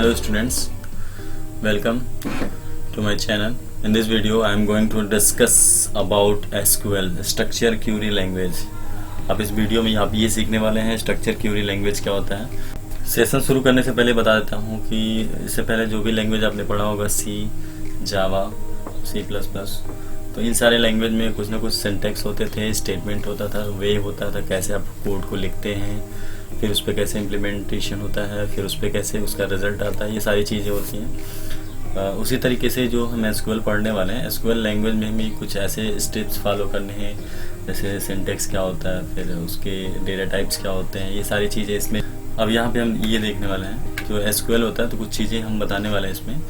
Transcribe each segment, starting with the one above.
Hello students, welcome to my channel. In this video I am going to discuss about SQL, Structure Query Language. अब इस video में आप ये सीखने वाले हैं स्ट्रक्चर क्यूरी लैंग्वेज क्या होता है। सेशन शुरू करने से पहले बता देता हूँ कि इससे पहले जो भी लैंग्वेज आपने पढ़ा होगा सी, जावा, C++, तो इन सारे लैंग्वेज में कुछ ना कुछ सिंटैक्स होते थे, स्टेटमेंट होता था, वे होता था, कैसे आप कोड को लिखते हैं, फिर उस पर कैसे इम्प्लीमेंटेशन होता है, फिर उस पर कैसे उसका रिजल्ट आता है, ये सारी चीज़ें होती हैं। उसी तरीके से जो हम SQL पढ़ने वाले हैं, SQL लैंग्वेज में हमें कुछ ऐसे स्टेप्स फॉलो करने हैं, जैसे सिंटैक्स क्या होता है, फिर उसके डेटा टाइप्स क्या होते हैं, ये सारी चीज़ें इसमें। अब यहाँ पे हम ये देखने वाले हैं जो SQL होता है, तो कुछ चीज़ें हम बताने वाले हैं इसमें,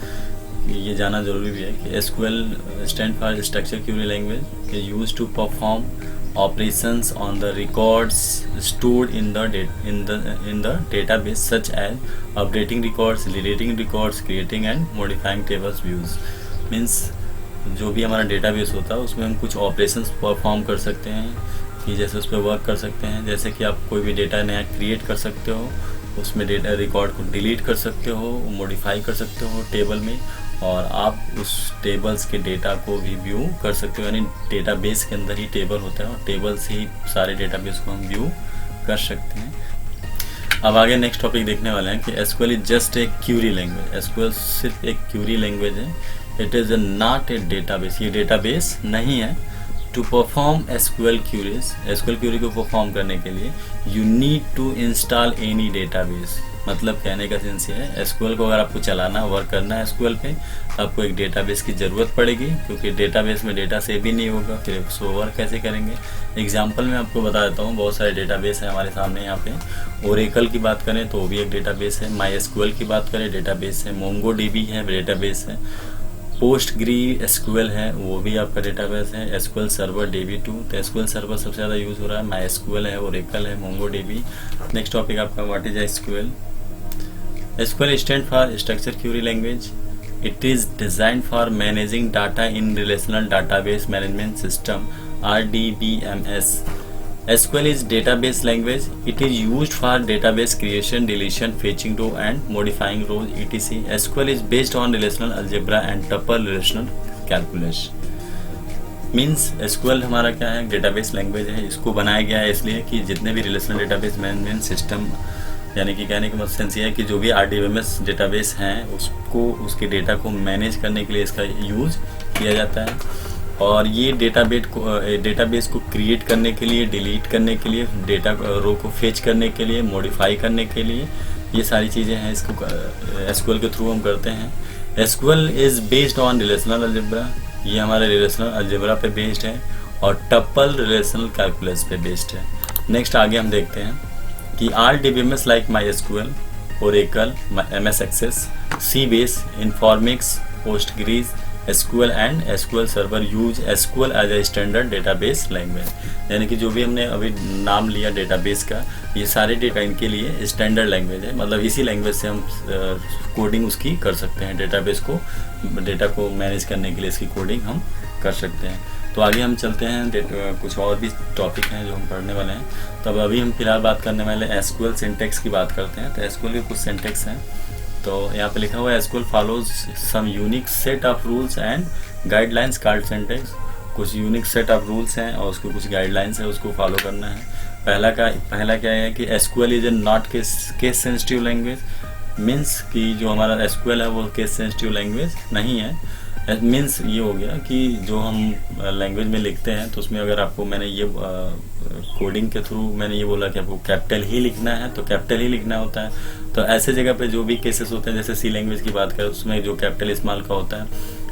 ये जाना ज़रूरी भी है कि SQL stand for structure query language is used to perform operations on the records stored in the database, such as updating records, deleting records, creating and modifying tables views. Means जो भी हमारा डेटाबेस होता है उसमें हम कुछ operations perform कर सकते हैं कि जैसे उस पर वर्क कर सकते हैं, जैसे कि आप कोई भी डेटा नया क्रिएट कर सकते हो, उसमें डेटा रिकॉर्ड को डिलीट कर सकते हो, मॉडिफाई कर सकते हो टेबल में, और आप उस टेबल्स के डेटा को भी व्यू कर सकते हो। यानी डेटाबेस के अंदर ही टेबल होता है और टेबल से ही सारे डेटाबेस को हम व्यू कर सकते हैं। अब आगे नेक्स्ट टॉपिक देखने वाले हैं कि SQL is just a query language. SQL सिर्फ एक क्यूरी लैंग्वेज है, it is not a database, ये डेटाबेस नहीं है। टू परफॉर्म SQL क्यूरी को परफॉर्म करने के लिए you need to install any database. मतलब कहने का सेंस ये है, SQL को अगर आपको चलाना, वर्क करना है SQL पे, तो आपको एक डेटाबेस की ज़रूरत पड़ेगी, क्योंकि डेटाबेस में डेटा सेव भी नहीं होगा, फिर उसको वर्क कैसे करेंगे। एग्जांपल में आपको बता देता हूँ, बहुत सारे डेटाबेस हैं हमारे सामने यहाँ पे। ओरेकल की बात करें तो वो भी एक डेटाबेस है, MySQL की बात करें डेटाबेस है, MongoDB है डेटाबेस है, PostgreSQL है वो भी आपका डेटाबेस है, SQL सर्वर DB2, तो SQL सर्वर सबसे ज़्यादा यूज़ हो रहा है, MySQL है, ओरेकल है, MongoDB। नेक्स्ट टॉपिक आपका what is SQL। SQL stands for Structure Query Language. It is designed for managing data in Relational Database Management System (RDBMS). SQL is database language. It is used for database creation, deletion, fetching row and modifying rows etc. SQL is based on relational algebra and tuple relational calculus. Means SQL हमारा क्या है, database language है। इसको बनाया गया है इसलिए कि जितने भी रिलेशनल डेटाबेस मैनेजमेंट सिस्टम, यानी कि कहने का मतलब सेंस ये है कि जो भी RDBMS डेटाबेस हैं उसको, उसके डेटा को मैनेज करने के लिए इसका यूज़ किया जाता है। और ये डेटाबेस को क्रिएट करने के लिए, डिलीट करने के लिए, डेटा रो को फेच करने के लिए, मॉडिफाई करने के लिए, ये सारी चीज़ें हैं इसको SQL के थ्रू हम करते हैं। SQL is based on relational algebra, ये हमारे रिलेशनल अलजेब्रा पे बेस्ड है, और टपल रिलेशनल कैलकुलस पे बेस्ड है। नेक्स्ट आगे हम देखते हैं कि RDBMS like MySQL, Oracle, MS Access, Sybase, Informix, Postgres, SQL and SQL server use SQL as a standard database language. यानी कि जो भी हमने अभी नाम लिया डेटाबेस का, ये सारे डेटा इनके लिए स्टैंडर्ड लैंग्वेज है। मतलब इसी लैंग्वेज से हम कोडिंग उसकी कर सकते हैं, डेटाबेस को, डेटा को मैनेज करने के लिए इसकी कोडिंग हम कर सकते हैं। तो आगे हम चलते हैं, कुछ और भी टॉपिक हैं जो हम पढ़ने वाले हैं। तब अभी हम फिलहाल बात करने वाले SQL सिंटैक्स की बात करते हैं। तो SQL के कुछ सिंटैक्स हैं, तो यहाँ पे लिखा हुआ है SQL follows some unique set of rules and guidelines called syntax. कुछ यूनिक सेट ऑफ रूल्स हैं और उसको कुछ गाइडलाइंस है, उसको फॉलो करना है। पहला क्या है कि SQL is a not case sensitive language. Means कि जो हमारा SQL है वो केस सेंसिटिव लैंग्वेज नहीं है। मीन्स ये हो गया कि जो हम लैंग्वेज में लिखते हैं तो उसमें अगर आपको, मैंने ये कोडिंग के थ्रू मैंने ये बोला कि आपको कैपिटल ही लिखना है तो कैपिटल ही लिखना होता है। तो ऐसे जगह पे जो भी केसेस होते हैं, जैसे C लैंग्वेज की बात करें उसमें जो कैपिटल इस्तेमाल का होता है,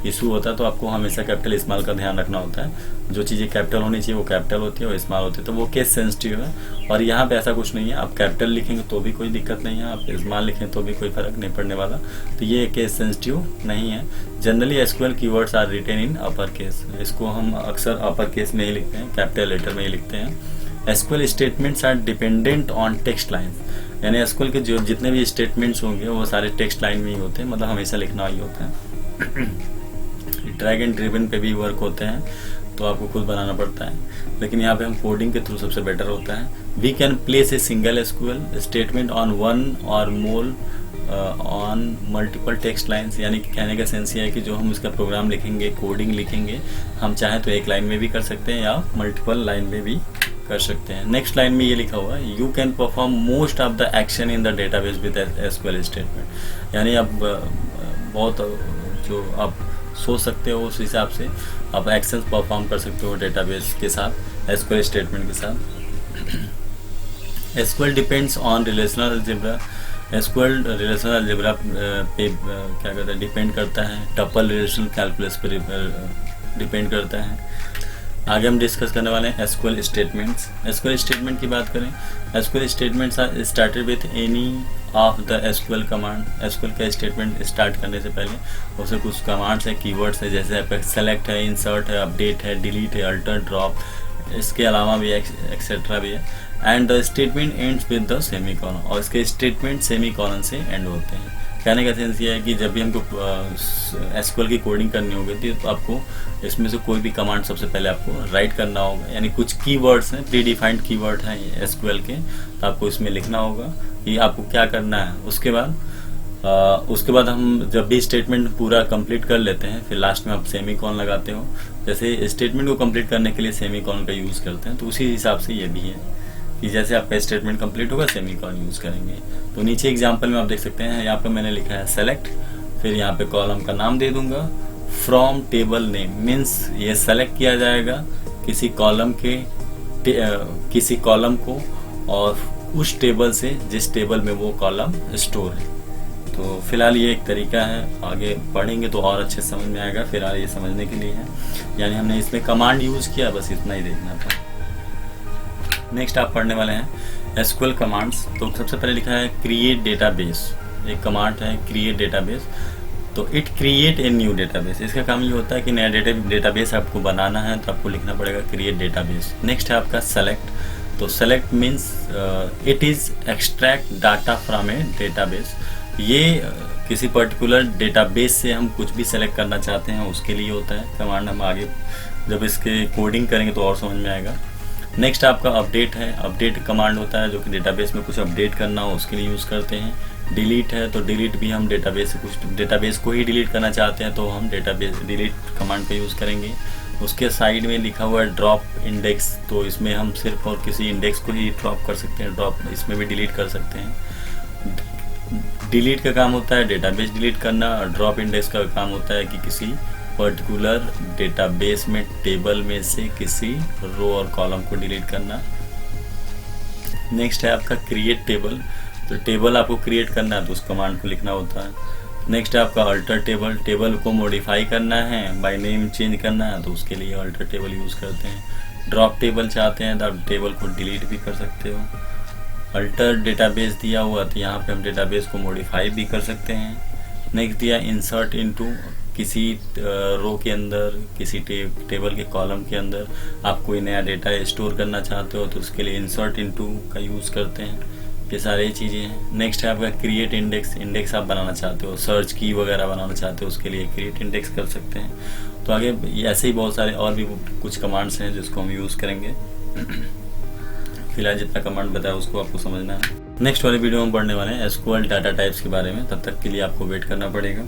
इशू होता है, तो आपको हमेशा कैपिटल इस्तेमाल का ध्यान रखना होता है। जो चीज़ें कैपिटल होनी चाहिए वो कैपिटल होती है, वो इस्तेमाल होती है, तो वो केस सेंसिटिव है। और यहाँ पे ऐसा कुछ नहीं है, आप कैपिटल लिखेंगे तो भी कोई दिक्कत नहीं है, आप इस्तेमाल लिखें तो भी कोई फर्क नहीं पड़ने वाला। तो ये केस सेंसिटिव नहीं है। Generally SQL keywords are written in upper case. इसको हम अक्सर अपर केस में ही लिखते हैं, कैपिटल लेटर में ही लिखते हैं। SQL statements are dependent on text line. यानी SQL के जो जितने भी स्टेटमेंट्स होंगे वो सारे टेक्स्ट लाइन में ही होते हैं, मतलब हमेशा लिखना ही होता है। ड्रैग एंड ड्रिवन पे भी वर्क होते हैं, तो आपको खुद बनाना पड़ता है, लेकिन यहाँ पे हम कोडिंग के थ्रू सबसे बेटर होता है। We can place a single SQL statement on one और more on multiple text lines, यानी कि कहने का सेंस ये है कि जो हम इसका प्रोग्राम लिखेंगे, कोडिंग लिखेंगे, हम चाहें तो एक लाइन में भी कर सकते हैं या मल्टीपल लाइन में भी कर सकते हैं। नेक्स्ट लाइन में ये लिखा हुआ है, you can perform most of the action in the database with SQL statement, यानी अब बहुत जो आप सोच सकते हो उस हिसाब से आप एक्शंस परफॉर्म कर सकते हो डेटाबेस के साथ, एसक्यूएल स्टेटमेंट के साथ। SQL depends on relational algebra, SQL relational algebra पे क्या कहते हैं डिपेंड करता है, टपल रिलेशनल कैलकुलस पर डिपेंड करता है। आगे हम डिस्कस करने वाले हैं एसक्यूएल स्टेटमेंट्स। एसक्यूएल स्टेटमेंट की बात करें, SQL statements are started with any of the SQL command. SQL का स्टेटमेंट स्टार्ट करने से पहले उससे कुछ कमांड्स है, कीवर्ड्स है, जैसे आपका सेलेक्ट है, इंसर्ट है, अपडेट है, डिलीट है, अल्टर, ड्रॉप, इसके अलावा भी एक्सेट्रा भी है। And the statement ends with the semicolon, और इसके स्टेटमेंट सेमीकोलन से एंड होते हैं। कहने का सेंस ये है कि जब भी हमको एसक्यूएल की कोडिंग करनी होगी तो आपको इसमें से कोई भी कमांड सबसे पहले आपको राइट करना होगा, यानी कुछ कीवर्ड्स हैं, प्री डिफाइंड कीवर्ड हैं एसक्यूएल के, तो आपको इसमें लिखना होगा कि आपको क्या करना है। उसके बाद हम जब भी स्टेटमेंट पूरा कंप्लीट कर लेते हैं, फिर लास्ट में आप सेमीकोलन लगाते हो। जैसे स्टेटमेंट को कंप्लीट करने के लिए सेमीकोलन का यूज़ करते हैं, तो उसी हिसाब से ये भी है कि जैसे आपका स्टेटमेंट कंप्लीट होगा सेमीकोलन यूज़ करेंगे। तो नीचे एग्जांपल में आप देख सकते हैं, यहाँ पे मैंने लिखा है सेलेक्ट, फिर यहाँ पे कॉलम का नाम दे दूंगा, फ्रॉम टेबल नेम, मीन्स ये सेलेक्ट किया जाएगा किसी कॉलम को और उस टेबल से जिस टेबल में वो कॉलम स्टोर है। तो फिलहाल ये एक तरीका है, आगे पढ़ेंगे तो और अच्छे समझ में आएगा। फिलहाल ये समझने के लिए है, यानी हमने इसमें कमांड यूज़ किया, बस इतना ही देखना था। नेक्स्ट आप पढ़ने वाले हैं एसक्यूएल कमांड्स। तो सबसे पहले लिखा है क्रिएट डेटाबेस, एक कमांड है क्रिएट डेटाबेस। तो it create a new database, इसका काम ये होता है कि नया डेटाबेस आपको बनाना है तो आपको लिखना पड़ेगा क्रिएट डेटाबेस। नेक्स्ट है आपका सेलेक्ट। तो select means it is extract data from A database, ये किसी पर्टिकुलर डेटाबेस से हम कुछ भी सेलेक्ट करना चाहते हैं उसके लिए होता है कमांड। हम आगे जब इसके कोडिंग करेंगे तो और समझ में आएगा। नेक्स्ट आपका अपडेट है, अपडेट कमांड होता है जो कि डेटाबेस में कुछ अपडेट करना हो उसके लिए यूज़ करते हैं। डिलीट है, तो डिलीट भी हम डेटाबेस से कुछ डेटाबेस को ही डिलीट करना चाहते हैं तो हम डेटाबेस डिलीट कमांड का यूज़ करेंगे। उसके साइड में लिखा हुआ है ड्रॉप इंडेक्स, तो इसमें हम सिर्फ और किसी इंडेक्स को ही ड्रॉप कर सकते हैं, ड्रॉप इसमें भी डिलीट कर सकते हैं। डिलीट का काम होता है डेटाबेस डिलीट करना, और ड्रॉप इंडेक्स का काम होता है कि किसी पर्टिकुलर डेटाबेस में टेबल में से किसी रो और कॉलम को डिलीट करना। नेक्स्ट है आपका क्रिएट टेबल, तो टेबल आपको क्रिएट करना है तो उस कमांड को लिखना होता है। नेक्स्ट है आपका अल्टर टेबल, टेबल को मॉडिफाई करना है, बाय नेम चेंज करना है तो उसके लिए अल्टर टेबल यूज़ करते हैं। ड्रॉप टेबल चाहते हैं तो आप टेबल को डिलीट भी कर सकते हो। अल्टर डेटाबेस दिया हुआ तो यहाँ पे हम डेटाबेस को मॉडिफाई भी कर सकते हैं। नेक्स्ट दिया इंसर्ट इनटू, किसी रो के अंदर किसी टेबल के कॉलम के अंदर आप कोई नया डेटा स्टोर करना चाहते हो तो उसके लिए इंसर्ट इनटू का यूज़ करते हैं। ये सारी चीज़ें हैं। नेक्स्ट है आपका क्रिएट इंडेक्स, इंडेक्स आप बनाना चाहते हो, सर्च की वगैरह बनाना चाहते हो उसके लिए क्रिएट इंडेक्स कर सकते हैं। तो आगे ऐसे ही बहुत सारे और भी कुछ कमांड्स हैं जिसको हम यूज़ करेंगे। फिलहाल जितना कमांड बताया उसको आपको समझना है। नेक्स्ट वाले वीडियो में पढ़ने वाले हैं एसक्यूएल डाटा टाइप्स के बारे में, तब तक के लिए आपको वेट करना पड़ेगा।